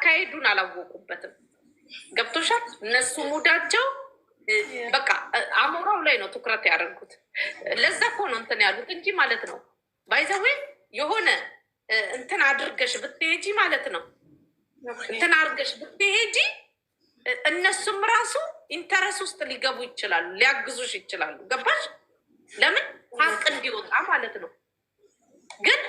አካሄዱን አላወቁበትም። ገብቶሻል? እነሱ ሙዳቸው በቃ አሞራው ላይ ነው ትኩረት ያደርጉት። ለዛ እኮ ነው እንትን ያሉት እንጂ ማለት ነው ባይዘዌ የሆነ እንትን አድርገሽ ብትሄጂ ማለት ነው እንትን አድርገሽ ብትሄጂ እነሱም ራሱ ኢንተረስ ውስጥ ሊገቡ ይችላሉ፣ ሊያግዙሽ ይችላሉ። ገባሽ? ለምን ሀቅ እንዲወጣ ማለት ነው። ግን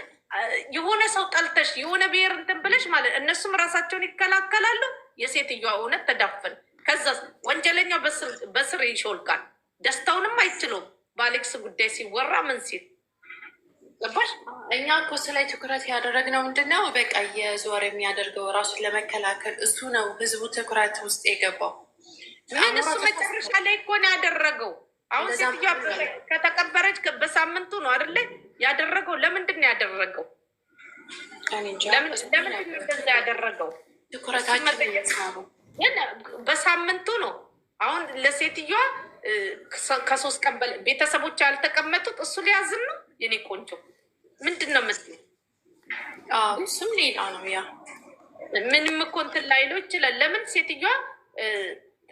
የሆነ ሰው ጠልተሽ የሆነ ብሔር እንትን ብለሽ ማለት እነሱም ራሳቸውን ይከላከላሉ። የሴትዮዋ እውነት ተዳፈን። ከዛ ወንጀለኛው በስር ይሾልቃል። ደስታውንም አይችሉም። በአሌክስ ጉዳይ ሲወራ ምን ሲል ገባሽ? እኛ እኮ ስላይ ትኩረት ያደረግነው ምንድነው? በቃ የዞር የሚያደርገው ራሱን ለመከላከል እሱ ነው ህዝቡ ትኩረት ውስጥ የገባው። ምን እሱ መጨረሻ ላይ እኮ ነው ያደረገው። አሁን ሴትዮዋ ከተቀበረች በሳምንቱ ነው አይደለ ያደረገው። ለምንድን ነው ያደረገው? ለምንድን ነው እንደዛ ያደረገው? በሳምንቱ ነው። አሁን ለሴትዮዋ ከ3 ቀን በላይ ቤተሰቦች ያልተቀመጡት እሱ ሊያዝን ነው። የኔ ቆንጆ ምንድን ነው መስሎኝ? እሱም ሌላ ነው። ያ ምንም እኮ እንትን ላይለው ይችላል። ለምን ሴትዮዋ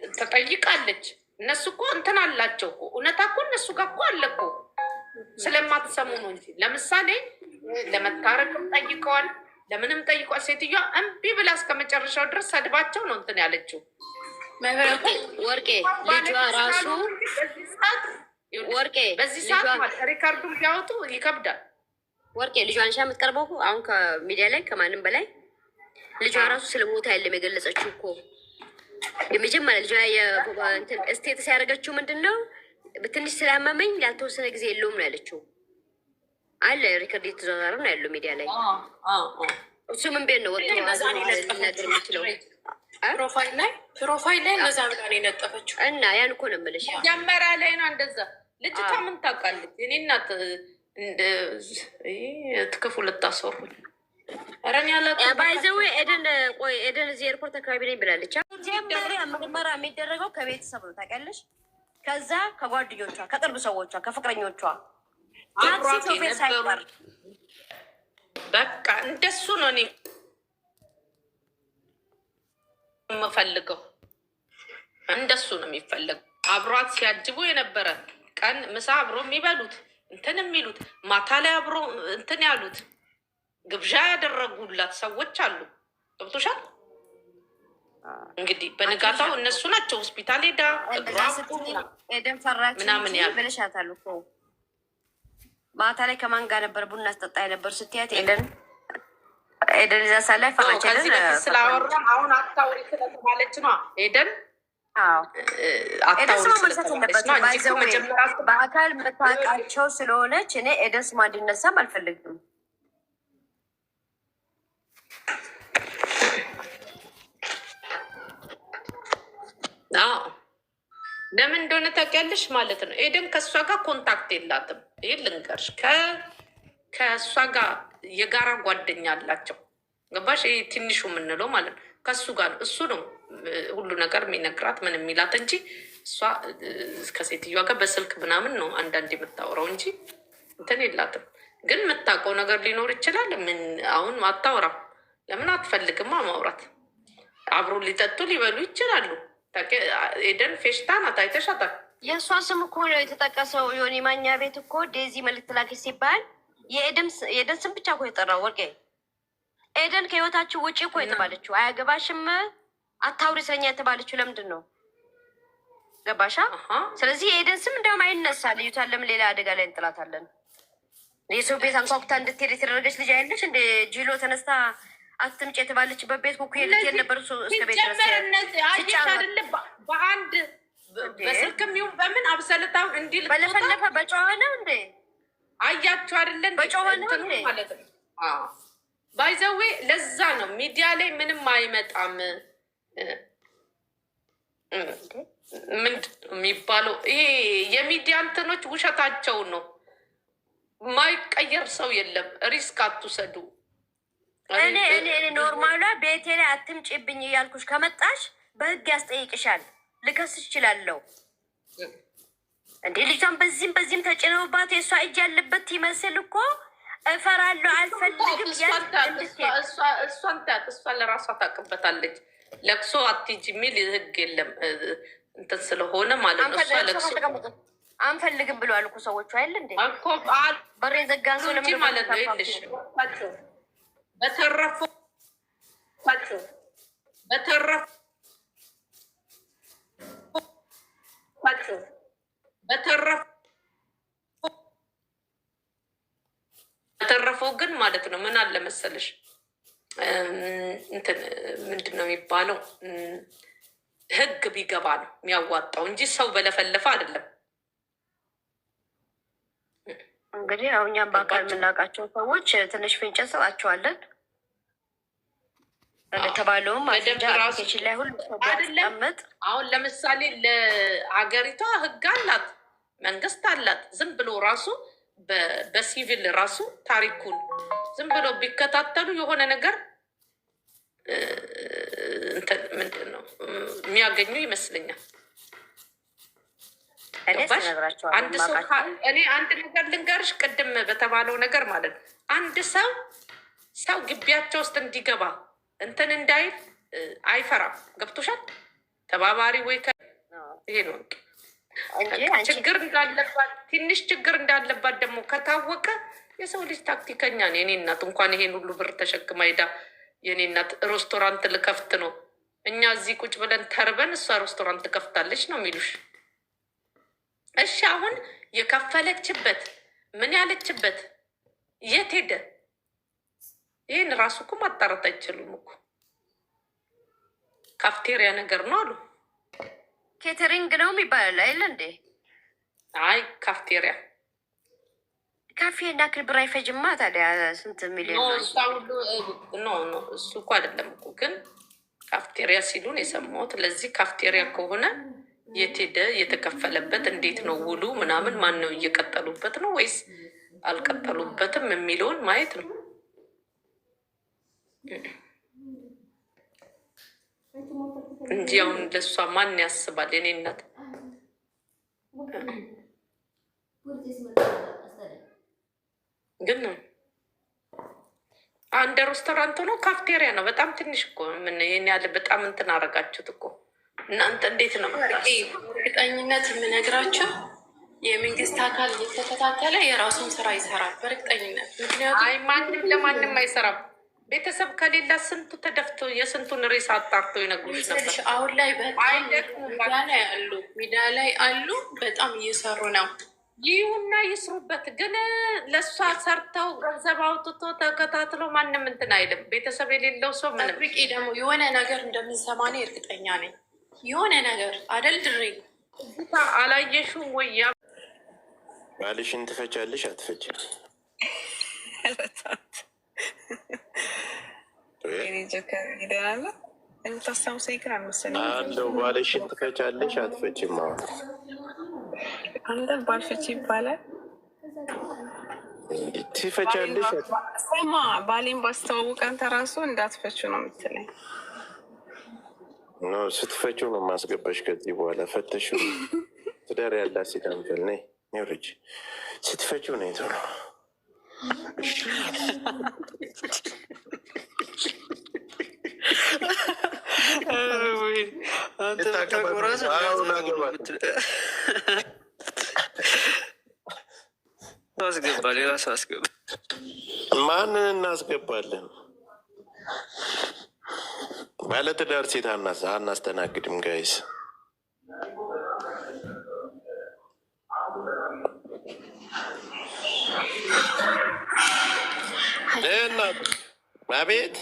ተጠይቃለች። እነሱ እኮ እንትን አላቸው እኮ እውነታ እኮ እነሱ ጋር እኮ አለ እኮ ስለማትሰሙ ነው እንጂ። ለምሳሌ ለመታረቅም ጠይቀዋል፣ ለምንም ጠይቋል። ሴትዮዋ እምቢ ብላ እስከ መጨረሻው ድረስ ሰድባቸው ነው እንትን ያለችው። ወርቄ ልጇ ራሱ ወርቄ በዚህ ሰዓት ሪካርዱ ቢያወጡ ይከብዳል። ወርቄ ልጇን ሻ የምትቀርበው አሁን ከሚዲያ ላይ ከማንም በላይ ልጇ ራሱ ስለ ሞታ ያለም የገለጸችው እኮ የመጀመሪያ ልጇ የእንትን ስቴተስ ያደረገችው ምንድን ነው? ትንሽ ስላመመኝ ላልተወሰነ ጊዜ የለውም ነው ያለችው። አለ ሪከርድ የተዘዋወረ ነው ያለው ሚዲያ ላይ። እሱ ምን ቤት ነው ወጥቶ ሊናገር የሚችለው? ፕሮፋይል ላይ እነዛ ብላ ነው የነጠፈችው። እና ያን እኮ ነው የምልሽ መጀመሪያ ላይ ነው እንደዛ። ልጅቷ ምን ታውቃለች? እኔ እናት ትክፉ ልታሰሩኝ ባይዘዌ ኤደን ቆይ ኤደን እዚህ ኤርፖርት አካባቢ ነኝ ብላለች። መጀመሪያ ምርመራ የሚደረገው ከቤተሰብ ነው ታውቂያለሽ። ከዛ ከጓደኞቿ፣ ከቅርብ ሰዎቿ፣ ከፍቅረኞቿ ታክሲ ሾፌር ሳይቀር በቃ እንደሱ ነው እኔ የምፈልገው። እንደሱ ነው የሚፈለገው። አብሯት ሲያጅቡ የነበረ ቀን ምሳ አብሮ የሚበሉት እንትን የሚሉት ማታ ላይ አብሮ እንትን ያሉት ግብዣ ያደረጉላት ሰዎች አሉ። ገብቶሻል? እንግዲህ በንጋታው እነሱ ናቸው ሆስፒታል ሄዳ ኤደን ፈራች ምናምን ያሉ ብለሻታል እኮ። ማታ ላይ ከማን ጋር ነበር ቡና ስጠጣ የነበር ስትያት ኤደን እዛ ሳ ላይ ፈራች። ከዚህ በፊት ስላወራ አሁን አታውሪ ስለተባለች ነው ኤደን ኤደን ስማ መልሳት የለበትም። በአካል መታወቃቸው ስለሆነች እኔ ኤደን ስማ እንዲነሳም አልፈልግም። ለምን እንደሆነ ታውቂያለሽ ማለት ነው። ኤደን ከእሷ ጋር ኮንታክት የላትም። ይህ ልንገርሽ፣ ከእሷ ጋር የጋራ ጓደኛ አላቸው። ገባሽ? ይህ ትንሹ የምንለው ማለት ነው። ከእሱ ጋር እሱ ነው ሁሉ ነገር የሚነግራት ምን የሚላት እንጂ እሷ ከሴትዮዋ ጋር በስልክ ምናምን ነው አንዳንድ የምታወራው እንጂ እንትን የላትም። ግን የምታውቀው ነገር ሊኖር ይችላል። ምን አሁን አታወራም። ለምን አትፈልግማ ማውራት? አብሮ ሊጠጡ ሊበሉ ይችላሉ። ኤደን ፌሽታ ናት። አይተሻታል? የእሷ ስም እኮ ነው የተጠቀሰው። የሆነ ማኛ ቤት እኮ ዴዚ መልዕክት ላኪ ሲባል የኤደን ስም ብቻ እኮ የጠራው። ወርቄ ኤደን ከህይወታችሁ ውጭ እኮ የተባለችው አያገባሽም፣ አታውሪ ስለኛ የተባለችው ለምንድን ነው? ገባሻ? ስለዚህ የኤደን ስም እንዲያውም አይነሳ። ልዩታን ለምን ሌላ አደጋ ላይ እንጥላታለን? የሰው ቤት አንኳኩታ እንድትሄድ የተደረገች ልጅ አይደለች እንደ ጂሎ ተነስታ አትምጭ የተባለችበት ቤት ኩኩ የልትሄድ ነበር። እስከ ቤት ድረስ አይደለ በአንድ በስልክም ይሁን በምን አብሰልታው እንዲል በለፈለፈ በጨዋ ነው እንዴ? አያችሁ አይደለ? በጨዋ ነው እንዴ ማለት ነው። ባይዘዌ ለዛ ነው ሚዲያ ላይ ምንም አይመጣም። ምንድን የሚባለው ይሄ የሚዲያ እንትኖች ውሸታቸው ነው። ማይቀየር ሰው የለም። ሪስክ አትውሰዱ። እኔ ኖርማሏ ቤቴ ላይ አትምጪብኝ እያልኩሽ ከመጣሽ በህግ ያስጠይቅሻል። ልከስሽ እችላለሁ እንዴ? ልጇን በዚህም ተጭነውባት የእሷ እጅ ያለበት ይመስል እኮ እፈራለሁ አልፈልግም። እሷን ለራሷ ታውቅበታለች። ለቅሶ አትሂጂ የሚል ህግ የለም እንትን ስለሆነ ማለት ነው። እሷ ለቅሶ አንፈልግም ብለዋል እኮ ሰዎቹ አይደል እንዴ? በሬ ዘጋን ሰው ለምን ማለት ነው? ይልሽ በተረፈው ግን ማለት ነው ምን አለ መሰለሽ እንትን ምንድን ነው የሚባለው ህግ ቢገባ ነው የሚያዋጣው እንጂ ሰው በለፈለፈ አይደለም። እንግዲህ አሁን እኛም በአካል የምናውቃቸው ሰዎች ትንሽ ፍንጭ እንሰጣቸዋለን። እንደተባለውም አፕሊኬሽን ላይ ሁሉ ያስቀምጥ። አሁን ለምሳሌ ለአገሪቷ ህግ አላት፣ መንግስት አላት። ዝም ብሎ ራሱ በሲቪል ራሱ ታሪኩን ዝም ብሎ ቢከታተሉ የሆነ ነገር ምንድን ነው የሚያገኙ ይመስለኛል። አንድ ሰው እኔ አንድ ነገር ልንገርሽ፣ ቅድም በተባለው ነገር ማለት ነው አንድ ሰው ግቢያቸው ውስጥ እንዲገባ እንትን እንዳይል አይፈራም። ገብቶሻል? ተባባሪ ወይ ይሄ ነው ችግር እንዳለባት ትንሽ ችግር እንዳለባት ደግሞ ከታወቀ የሰው ልጅ ታክቲከኛ ነው። የኔ እናት እንኳን ይሄን ሁሉ ብር ተሸክማ ሄዳ የኔ እናት ሬስቶራንት ልከፍት ነው፣ እኛ እዚህ ቁጭ ብለን ተርበን እሷ ሬስቶራንት ትከፍታለች ነው የሚሉሽ። እሺ አሁን የከፈለችበት ምን ያለችበት የት ሄደ? ይህን ራሱ እኮ ማጣራት አይችሉም እኮ። ካፍቴሪያ ነገር ነው አሉ። ኬተሪንግ ነው የሚባላል አይደል እንዴ? አይ ካፍቴሪያ ካፌ እና ክልብር አይፈጅማ። ታዲያ ስንት ሚሊዮን ነው? እሱ እኮ አይደለም እኮ ግን ካፍቴሪያ ሲሉን የሰማሁት። ለዚህ ካፍቴሪያ ከሆነ የት ሄደ? የተከፈለበት እንዴት ነው ውሉ ምናምን፣ ማን ነው እየቀጠሉበት ነው ወይስ አልቀጠሉበትም የሚለውን ማየት ነው እንጂ አሁን ለእሷ ማን ያስባል? የኔ እናት ግን አንድ ሬስቶራንት ነው ካፍቴሪያ ነው። በጣም ትንሽ እኮ ምን ይሄን ያለ በጣም እንትን አደረጋችሁት እኮ እናንተ። እንዴት ነው እርግጠኝነት የምነግራቸው የመንግስት አካል እየተከታተለ የራሱን ስራ ይሰራል በእርግጠኝነት። ምክንያቱም አይ ማንም ለማንም አይሰራም። ቤተሰብ ከሌላ ስንቱ ተደፍቶ የስንቱን ሬሳ አጣርቶ ይነግሩሽ ነበር። አሁን ላይ በጣም ሚዲያ ላይ አሉ፣ በጣም እየሰሩ ነው። ይሁና ይስሩበት። ግን ለእሷ ሰርተው ገንዘብ አውጥቶ ተከታትሎ ማንም እንትን አይልም። ቤተሰብ የሌለው ሰው ምንም ደግሞ የሆነ ነገር እንደምንሰማ እኔ እርግጠኛ ነኝ። የሆነ ነገር አደል ድሬ አላየሽም ወይ? ያ ባልሽን ትፈቻለሽ አትፈችም? የምታስታውሰኝ ግን አልመሰለኝም አለው። ባልሽን ትፈቻለሽ አትፈችም? አንተ ባልፈች ይባላል ትፈቻለሽ? ስማ ባሌን ባስተዋውቅ አንተ ራሱ እንዳትፈችው ነው የምትለኝ። ኖ ስትፈችው ነው ማስገባሽ። ከዚህ በኋላ ፈተሹ ትዳር ያላት ሴት አንፈል ነይ ኔውርጅ ስትፈችው ነው የተው ነው አስገባ። ሌላ ሰው አስገባ። ማንን እናስገባለን? ባለትዳር ሴት አናስተናግድም ጋይስ። አቤት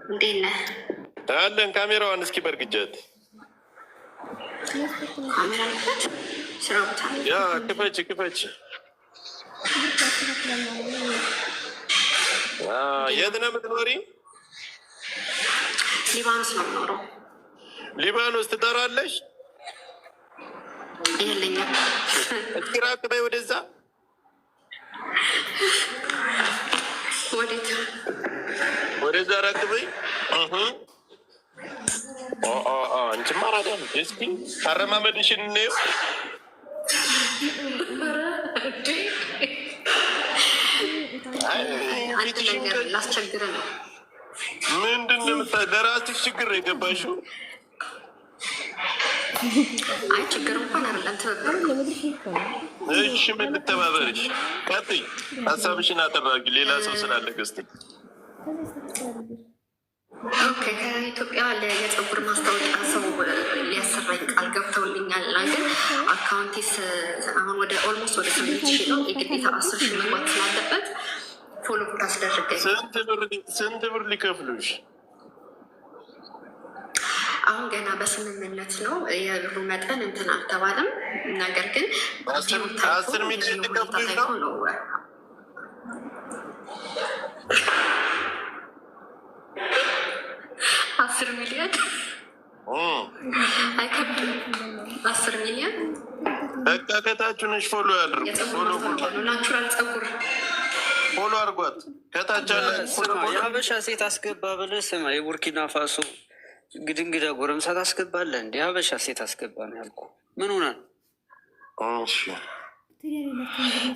እንዴት ነህ? አለን። ካሜራዋን እስኪ በርግጀት ያ ክፈች ክፈች። የት ነው የምትኖሪ? ሊባኖስ ነው የምኖረው። ሊባኖስ ትጠራለሽ? የለኝም። እስኪ ራቅ በይ ወደዛ። ወደዛ ራቅ በይ። አንቺማ አራዳ ነሽ። እስኪ አረማመድሽን እንየው። አንድ ነገር ላስቸግር ነው። ምንድን ነው ለራስሽ ችግር የገባሽው? አይ ችግር እንኳን አይደለም፣ ትብብር። እሺ ምን ልተባበርሽ? ቀጥይ፣ ሀሳብሽን አጠራጊ። ሌላ ሰው ስላለ ገዝት ኦኬ። ከኢትዮጵያ የፀጉር ማስታወቂያ ሰው ሊያሰራኝ ቃል ገብተውልኛል። ግን አካውንቲስ አሁን ወደ ኦልሞስት ወደ 8,000 ነው። የግዴታ 10,000 መግባት ስላለበት ፎሎ ታስደርገኝ። ስንት ብር ሊከፍሉሽ? አሁን ገና በስምምነት ነው። የብሩ መጠን እንትን አልተባለም። ነገር ግን 10 ሚሊዮን ሊከፍሉሽ ነው። 10 ሚሊዮን አይከብድም። 10 ሚሊዮን በቃ ከታችሁ ነሽ። ፎሎ ያድርጉ። ናቹራል ፀጉር ፎሎ አድርጓት። ከታች አለ። የሀበሻ ሴት አስገባ ብለህ ስማ። የቡርኪና ፋሶ ግድንግዳ ጎረምሳ ታስገባለህ እንዲ? የሀበሻ ሴት አስገባ ነው ያልኩህ። ምን ሆነ?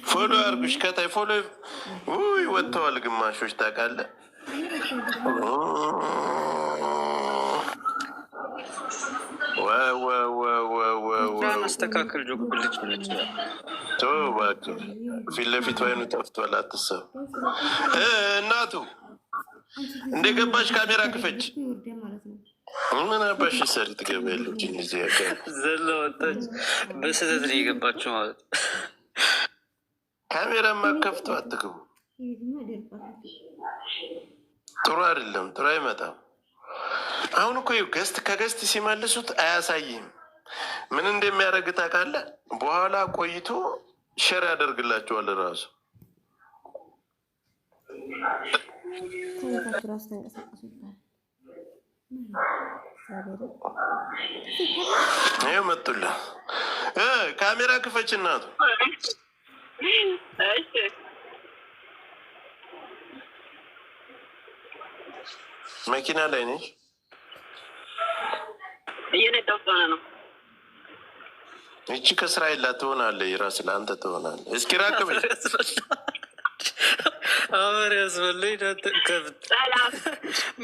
ፎሎ አድርጉሽ። ከታይ ፎሎ ወጥተዋል ግማሾች ታውቃለህ። አስተካከል። ጆክ ብልጭ ብልጭ እባክህ ፊት ለፊት ወይኑ ጠፍቷል። አትሰብ እናቱ እንደገባሽ ካሜራ ክፈች። ምን አባሽ ሰሪ ትገባለች? እዚህ ያቀ ዘለ ወጣች። በስህተት ነው የገባችው ማለት ካሜራ ማከፍተው አትግቡ። ጥሩ አይደለም፣ ጥሩ አይመጣም። አሁን እኮ ገስት ከገስት ሲመልሱት አያሳይም። ምን እንደሚያደርግ ታውቃለህ? በኋላ ቆይቶ ሸር ያደርግላቸዋል ራሱ። ይኸው መጡልህ። ካሜራ ክፈች እናቱ። መኪና ላይ ነሽ? እየነዳሁ ስለሆነ ነው። እቺ ከእስራኤል ትሆናለህ። የራስ ለአንተ ትሆናለህ። እስኪ ራቅ በይ። አመር ያስበለኝ ከብት።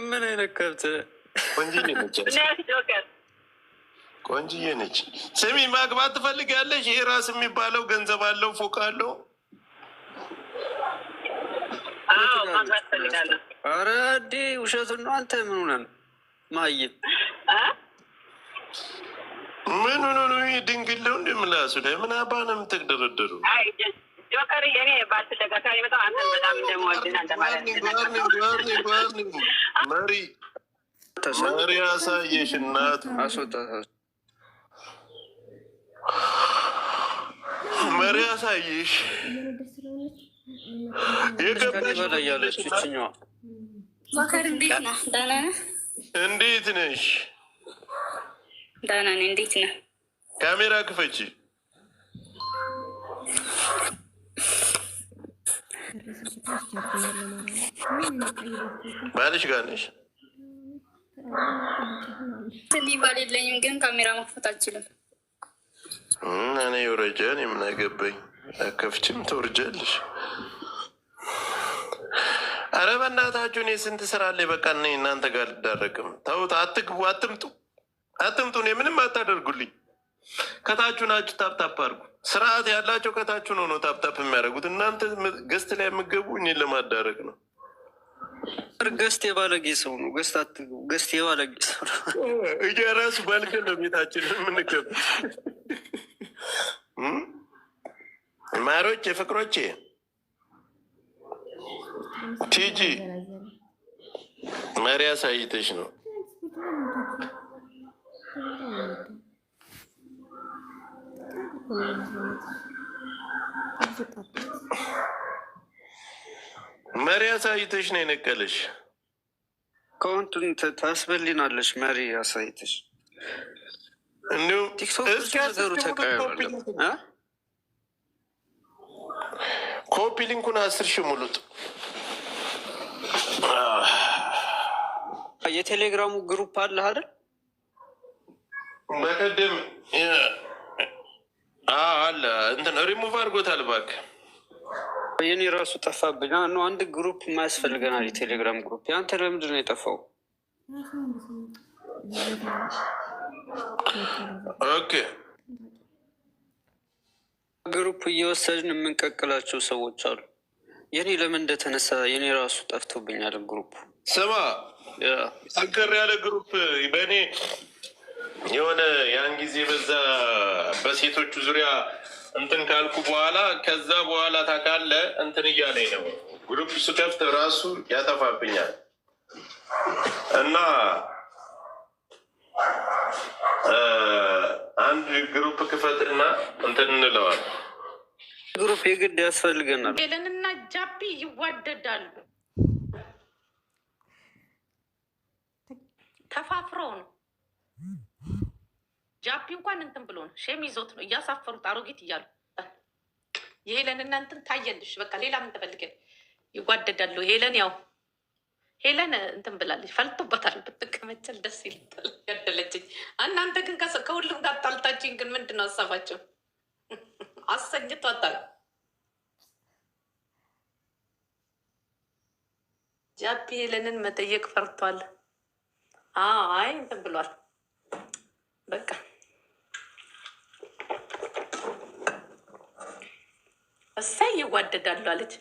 ምን አይነት ከብት? ቆንጅዬ ነች፣ ቆንጅዬ ነች። ስሚ ማግባት ትፈልጊያለሽ? ይሄ ራስ የሚባለው ገንዘብ አለው፣ ፎቅ አለው። ማግባት ፈልጋለሁ። ኧረ እንዴ ውሸቱን ነው። አንተ ምን ሆነህ ነው ማየት? ምን ሆኖ ነው? ድንግለው እንደምላሱ ላይ ምን አባ ነው የምትደረደሩ? ጆከር እኔ ባልተደጋጋሚ በጣም አንተን በጣም እንደምወድና እንደማለት መሪ አሳየሽ እናቱ። አስወጣት። መሪ አሳየሽ። የገባሽ በላይ ያለች ይችኛዋ። ጆከር እንዴት ነህ? ደህና ነህ? እንዴት ነሽ? ደህና ነኝ። እንዴት ነህ? ካሜራ ክፈቺ። ባልሽ ጋር ነሽ? እኔ ባል የለኝም፣ ግን ካሜራ መክፈት አልችልም። እኔ ውረጃን የምናገባኝ አከፍችም ትወርጃለሽ። ኧረ በእናታችሁ እኔ ስንት ስራ አለኝ። በቃ እኔ እናንተ ጋር ልዳረቅም። ተውት፣ አትግቡ፣ አትምጡ። እኔ ምንም አታደርጉልኝ። ከታችሁ ናችሁ። ታፕታፕ አድርጉ። ስርዓት ያላቸው ከታችሁ ነው ታፕታፕ የሚያደርጉት። እናንተ ገስት ላይ የምገቡ እኔን ለማዳረቅ ነው። ገስት የባለጌ ሰው ነው። ገስት አትግቡ። ገስት የባለጌ ሰው ነው። እየራሱ ባልከ ነው ቤታችን የምንገቡ። ማሮች የፍቅሮቼ ቲጂ መሪ አሳይተሽ ነው። መሪ አሳይተሽ ነው የነቀለሽ። ከወንቱን ታስበሊናለሽ። መሪ አሳይተሽ እንዲሁም ቲክቶክ ነገሩ ተቀያለ። ኮፒ ሊንኩን 10,000 ሙሉት። የቴሌግራሙ ግሩፕ አለ አይደል? በቀደም አለ እንትን ሪሙቭ አድርጎታል። እባክህ የኔ ራሱ ጠፋብኝ። አንድ ግሩፕ የማያስፈልገናል የቴሌግራም ግሩፕ። ያንተ ለምንድን ነው የጠፋው? ኦኬ ግሩፕ እየወሰድን የምንቀቅላቸው ሰዎች አሉ። የኔ ለምን እንደተነሳ የኔ ራሱ ጠፍቶብኛል ግሩፕ። ስማ ጠንከር ያለ ግሩፕ በእኔ የሆነ ያን ጊዜ በዛ በሴቶቹ ዙሪያ እንትን ካልኩ በኋላ ከዛ በኋላ ታውቃለ እንትን እያለኝ ነው። ግሩፕ ስከፍት ራሱ ያጠፋብኛል እና አንድ ግሩፕ ክፈትና እንትን እንለዋል። ግሩፕ የግድ ያስፈልገናል። ሄለንና ጃፒ ይዋደዳሉ። ተፋፍረው ነው። ጃፒ እንኳን እንትን ብሎ ነው ሼም ይዞት ነው እያሳፈሩት አሮጊት እያሉ የሄለንና እንትን ታየልሽ። በቃ ሌላ ምን ተፈልገን? ይዋደዳሉ። ሄለን ያው ሄለን እንትን ብላለች፣ ፈልቶበታል። ብትቀመጨል ደስ ይላል። ያደለችኝ። እናንተ ግን ከሁሉም ጋር ጣልታችኝ። ግን ምንድን ነው ሀሳባቸው? አሰኝቷታል። ጃፒ ሄለንን መጠየቅ ፈርቷል። አይ እንትን ብሏል። በቃ እሳይ ይዋደዳሉ አለች።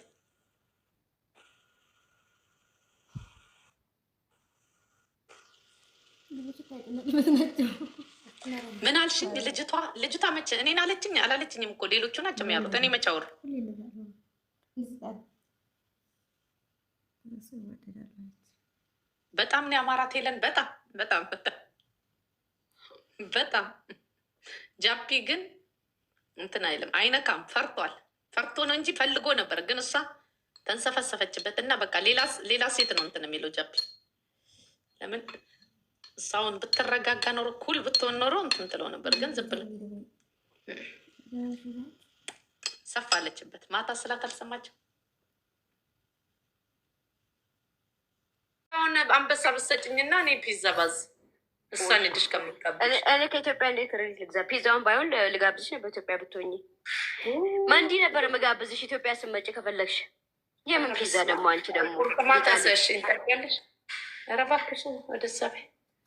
ምን አልሽኝ? ልጅቷ መቼ እኔን አለችኝ? አላለችኝም እኮ ሌሎቹ ናቸው የሚያሉት። እኔ መቼ አወሩ? በጣም ነው ያማራት ሄለን። በጣም በጣም በጣም በጣም ጃፒ ግን እንትን አይልም፣ አይነካም። ፈርቶ ነው እንጂ ፈልጎ ነበር። ግን እሷ ተንሰፈሰፈችበት እና በቃ ሌላ ሴት ነው እንትን የሚለው ጃፒ። ለምን እሷውን ብትረጋጋ ኖሮ ኩል ብትሆን ኖሮ እንትን ትለው ነበር። ግን ዝም ብሎ ሰፋለችበት። ማታ ስላ ካልሰማቸው አሁን አንበሳ ብትሰጭኝና እኔ ፒዛ ባዝ እሷን ሄድሽ ከምትቀበል እኔ ከኢትዮጵያ እንዴት ሬት ልግዛ? ፒዛውን ባይሆን ልጋብዝሽ ነው። በኢትዮጵያ ብትሆኝ ማንዲ ነበር መጋብዝሽ። ኢትዮጵያ ስመጭ ከፈለግሽ የምን ፒዛ ደግሞ? አንቺ ደግሞ ቁርጥማታሰሽ ታያለሽ። ኧረ እባክሽን ወደ ሰቤ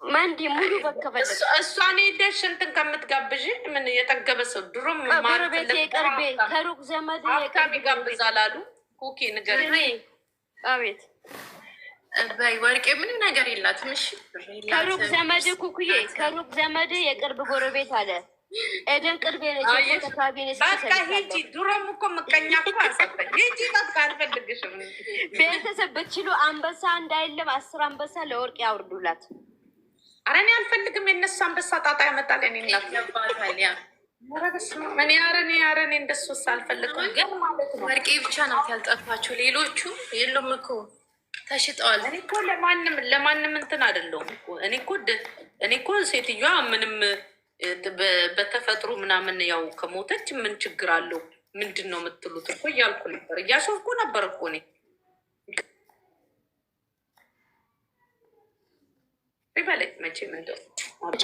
ማንዲ ሙሉ በከፈለግሽ እሷን ሄደሽ እንትን ከምትጋብዥ ምን የጠገበ ሰው ድሮም ጎረቤት የቅርቤ ከሩቅ ዘመድ ሀብታም ይጋብዛል አሉ። ኩኪ ንገር። አቤት ወርቄ ምንም ነገር የላትም። እሺ ከሩቅ ዘመድ ኩኩዬ፣ ከሩቅ ዘመድ የቅርብ ጎረቤት አለ። ኤደን ቅርቤ ነች። አካባቢ ነች። በቃ ሂጂ። ድሮም እኮ ምቀኛ እኮ አሰበኝ። ሂጂ በቃ አልፈልግሽም። ቤተሰብ ብትችሉ አንበሳ እንዳይለም 10 አንበሳ ለወርቅ ያውርዱላት። ኧረ እኔ አልፈልግም። የነሱ አንበሳ ጣጣ ያመጣል። እኔ እናባታል ያ ኧረ እኔ እንደሱ አልፈልግም። ግን ማለት ነው ወርቄ ብቻ ናት ያልጠፋችሁ። ሌሎቹ የሉም እኮ ተሽጠዋል። እኔ እኮ ለማንም እንትን አይደለሁም እኮ እኔ እኮ ሴትዮዋ ምንም በተፈጥሮ ምናምን ያው ከሞተች ምን ችግር አለው? ምንድን ነው የምትሉት እኮ እያልኩ ነበር፣ እያሾፍኩ ነበር እኮ እኔ ይበለኝ። መቼም እንደው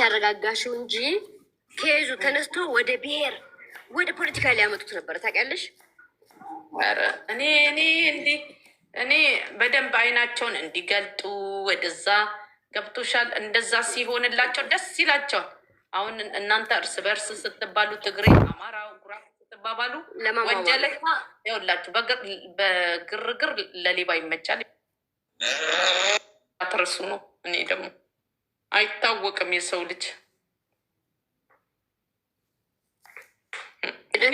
አረጋጋሽው እንጂ ከይዙ ተነስቶ ወደ ብሔር ወደ ፖለቲካ ሊያመጡት ነበር። ታውቂያለሽ? ኧረ እኔ በደንብ አይናቸውን እንዲገልጡ ወደዛ ገብቶሻል። እንደዛ ሲሆንላቸው ደስ ይላቸዋል። አሁን እናንተ እርስ በእርስ ስትባሉ ትግሬ፣ አማራ፣ ጉራ ስትባባሉ ወንጀለኛ ይኸውላችሁ፣ በግርግር ለሌባ ይመቻል። አትርሱ ነው። እኔ ደግሞ አይታወቅም የሰው ልጅ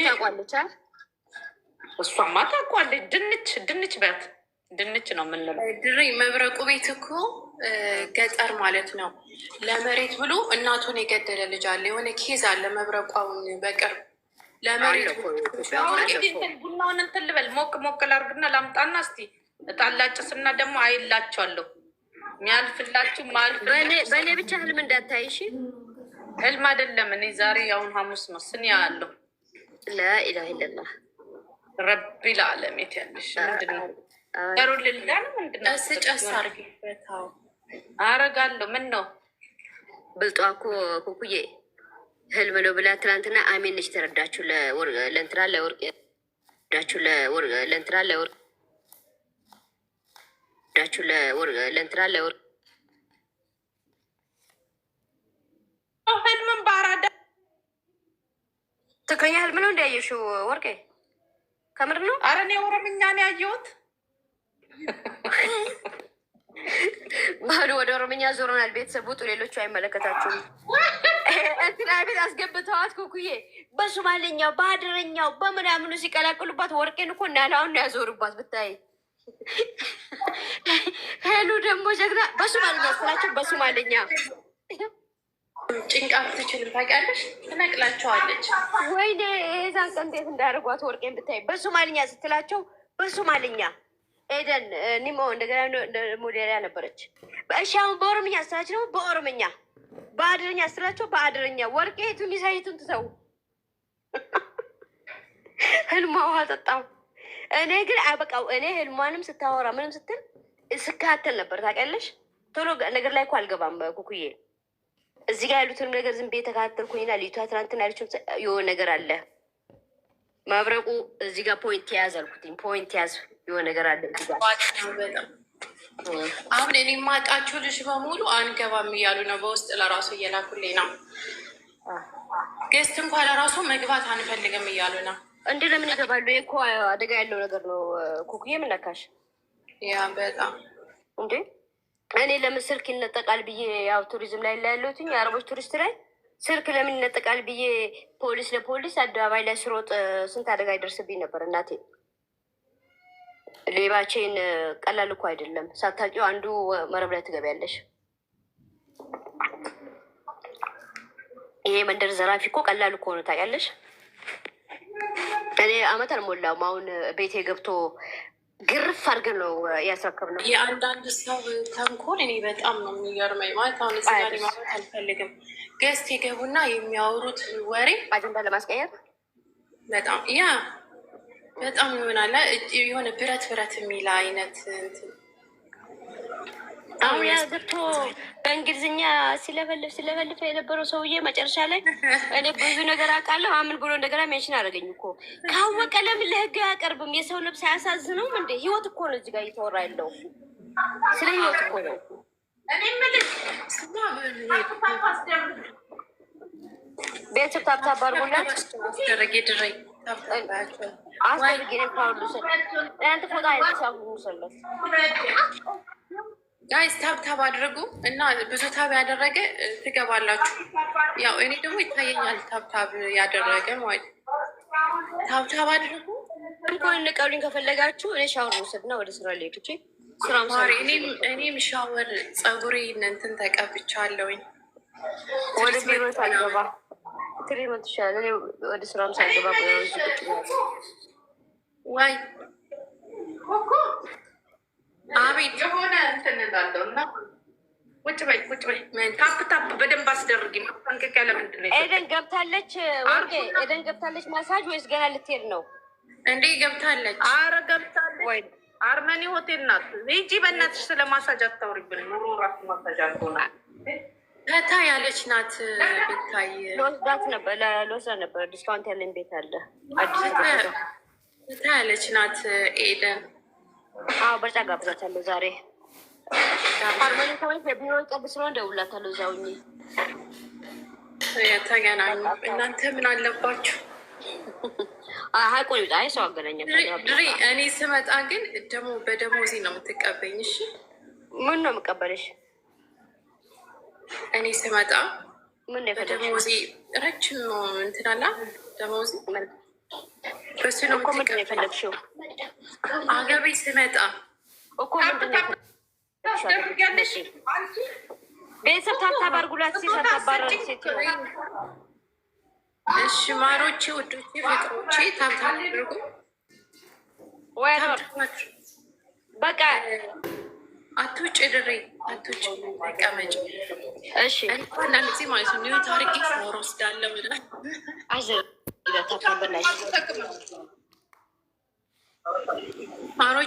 ታውቋለች። እሷማ ታውቋለች። ድንች በት ድንች ነው የምንለው። ድሬ መብረቁ ቤት እኮ ገጠር ማለት ነው። ለመሬት ብሎ እናቱን የገደለ ልጅ አለ። የሆነ ኬዝ አለ። መብረቋውን በቅርብ ለመሬት ቡናውን እንትን ልበል ሞቅ ላርግና ላምጣና እስቲ እጣላጭስና ደግሞ አይላቸዋለሁ። ሚያልፍላችሁ በእኔ ብቻ ህልም እንዳታይሽ። ህልም አይደለም። እኔ ዛሬ አሁን ሐሙስ ነው ስንያ አለው። ላኢላሀ ኢለላህ ረቢ ለዓለሜት ያለሽ ምንድን ነው ሩልላ ነው ምንድነው? ስጨስ አርጊበት አረጋለሁ። ምን ነው ብልጧ እኮ ኩኩዬ ህልም ነው ብላ ትናንትና አሜን ነች ተረዳችሁ። ለእንትና ለወርቅ ዳችሁ ለእንትና ዳችሁ ለእንትና ህልምን በአራዳ ትክክለኛ ህልም ነው እንዲያየሽው ወርቄ? ከምር ነው? አረ እኔ ኦሮምኛ ነው ያየሁት። ባሉ ወደ ኦሮምኛ ዞረናል። ቤተሰብ ውጡ፣ ሌሎቹ አይመለከታችሁም። እንትና ቤት አስገብተዋት ኩኩዬ በሶማሌኛው በአድረኛው በምናምኑ ሲቀላቅሉባት ወርቄን እኮ ናላውን ነው ያዞሩባት ብታይ። ሄሉ ደግሞ ጀግና በሶማሌኛ ስላቸው በሶማሌኛ ጭንቃት ትችልም ታውቂያለሽ፣ ትነቅላቸዋለች። ወይኔ የዛን ቀን እንዴት እንዳደረጓት ወርቄን ብታይ። በሶማልኛ ስትላቸው በሶማልኛ ኤደን ኒሞ እንደገና ሞዴሊያ ነበረች። እሺ አሁን በኦሮምኛ ስትላቸው ደግሞ በኦሮምኛ፣ በአድርኛ ስትላቸው በአድርኛ። ወርቄ ቱኒሳይቱን ትተው ህልሟ ውሃ ጠጣው። እኔ ግን አበቃው። እኔ ህልሟንም ስታወራ ምንም ስትል ስካተል ነበር ታውቂያለሽ። ቶሎ ነገር ላይ እኮ አልገባም ኩኩዬ። እዚህ ጋር ያሉትንም ነገር ዝም ብዬ ተከታተልኩኝና ልጅቷ ትናንትና ያለችው የሆነ ነገር አለ። መብረቁ እዚህ ጋር ፖይንት ያዝ አልኩትኝ። ፖይንት ያዝ የሆነ ነገር አለ እዚህ ጋር። አሁን እኔ የማውቃቸው ልጅ በሙሉ አንገባም እያሉ ነው። በውስጥ ለራሱ እየላኩልኝ ነው። ገስት እንኳ ለራሱ መግባት አንፈልግም እያሉ ነው። እንዴ ለምን ይገባሉ? እኮ አደጋ ያለው ነገር ነው። ኩኩዬ የምነካሽ ያ በጣም እንዴ እኔ ለምን ስልክ ይነጠቃል ብዬ ያው ቱሪዝም ላይ ያለሁትኝ የአረቦች ቱሪስት ላይ ስልክ ለምን ይነጠቃል ብዬ ፖሊስ ለፖሊስ አደባባይ ላይ ስሮጥ ስንት አደጋ ይደርስብኝ ነበር እናቴ። ሌባቼን ቀላል እኮ አይደለም። ሳታውቂው አንዱ መረብ ላይ ትገቢያለሽ። ይሄ መንደር ዘራፊ እኮ ቀላል እኮ ነው ታውቂያለሽ። እኔ አመት አልሞላውም አሁን ቤቴ ገብቶ ግርፍ አድርገን ነው ያስረከብ ነው። የአንዳንድ ሰው ተንኮል እኔ በጣም ነው የሚገርመኝ። ማለት አሁን እዚህ ጋር ማለት አልፈልግም። ገስት የገቡና የሚያወሩት ወሬ አጀንዳ ለማስቀየር በጣም ያ በጣም ይሆናል። የሆነ ብረት የሚል አይነት አሁን ያ ገብቶ በእንግሊዝኛ ሲለፈልፍ የነበረው ሰውዬ መጨረሻ ላይ እኔ ብዙ ነገር አውቃለሁ አምን ብሎ እንደገና ሜንሽን አደረገኝ እኮ። ካወቀ ለምን ለህግ አያቀርብም? የሰው ነብስ አያሳዝነውም እንዴ? ህይወት እኮ ነው እዚህ ጋር እየተወራ ያለው ስለ ህይወት እኮ ነው። ቤተሰብ ታብታብ አድርጎላት አስደረጌ ድረኝ አስደርጌ ፓውሉ ሰ አንተ ፎጣ አይተሳቡ ሰለት ጋይስ ታብታብ አድርጉ እና ብዙ ታብ ያደረገ ትገባላችሁ። ያው እኔ ደግሞ ይታየኛል ታብታብ ያደረገ ማለት ታብታብ አድርጉ። እንኳን ንቀሉኝ ከፈለጋችሁ እኔ ሻወር ወሰድና ወደ ስራ ልሄድ። እቺ ስራም ሳሪ እኔም ሻወር ፀጉሬ እንትን ተቀብቻለሁኝ። ወደ ቢሮ ሳልገባ ትሪመንት ይሻላል። ወደ ስራም ሳልገባ ወይ አቤት የሆነ እንትን እንዳለው እና ቁጭ በይ ታፕ በደንብ አስደርጊ። ማስጠንቀቂያ ለምንድን ነው? ኤደን ገብታለች ወርቄ። ኤደን ገብታለች ማሳጅ ወይስ ገና ልትሄድ ነው እንዴ? ገብታለች። አረ ገብታለች ወይ አርመኒ ሆቴል ናት። ሂጂ በእናትሽ ስለ ማሳጅ አታውሪብን። ኑሮ ራሱ ማሳጅ አልሆነ ፈታ ያለች ናት። ብታይ ለወስዳት ነበር ለወስዳ ነበር። ዲስካውንት ያለን ቤት አለ አዲስ ፈታ ያለች ናት ኤደን። አዎ በጫ ጋብዛታለሁ ዛሬ። አርመኒ ከወይ በቢሮ ቀብ ስለሆነ ደውላታለሁ። እዛውኝ ተገናኙ። እናንተ ምን አለባችሁ? ሀይቆ አይ ሰው አገናኘ ድሪ እኔ ስመጣ ግን ደግሞ በደሞዜ ነው የምትቀበኝ። እሺ ምን ነው የምቀበልሽ? እኔ ስመጣ ምን ነው በደሞዜ ረጅም ነው እንትናላ ደሞዜ በሱ ነው እኮ ምንድን ነው የፈለግሽው? አገር ቤት ስመጣ እኮ ምንድን ነው ታደርጊያለሽ? ቤተሰብ ታብታብ አድርጉላት። ሲታባረር ሴት እሺ ማሮቼ፣ ውዶቼ፣ ፍቅሮቼ ታብታብ አድርጉ። ወይ በቃ አትውጭ ድሬ አትውጭ፣ ተቀመጭ። እሺ አንዳንድ ጊዜ ማለት ነው ኒው ታሪክ ፎር ወስዳለሁ ብለን አዘ ታብታብ በላይ ማሮቼ